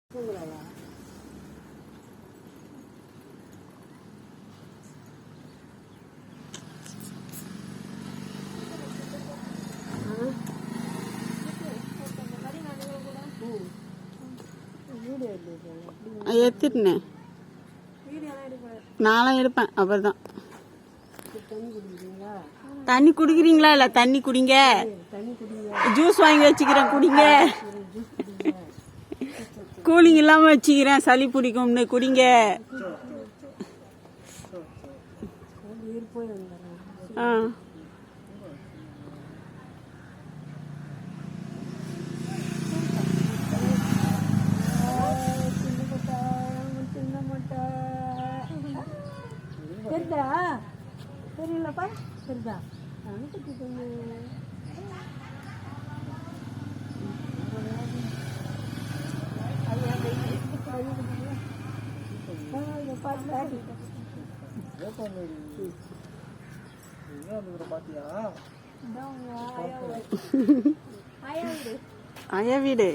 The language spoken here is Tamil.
எடுத்துட்டேன், நானும் எடுப்பேன். அப்புறம் தண்ணி குடிக்கிறீங்களா? இல்ல தண்ணி குடிங்க, ஜூஸ் வாங்கி வச்சுக்கிறேன் குடிங்க. கூலிங் இல்லாம வச்சுக்கிறேன், சளி பிடிக்கும்னு குடிங்க. தெரியலப்பா, தெரியுதா? ஆயா வீடு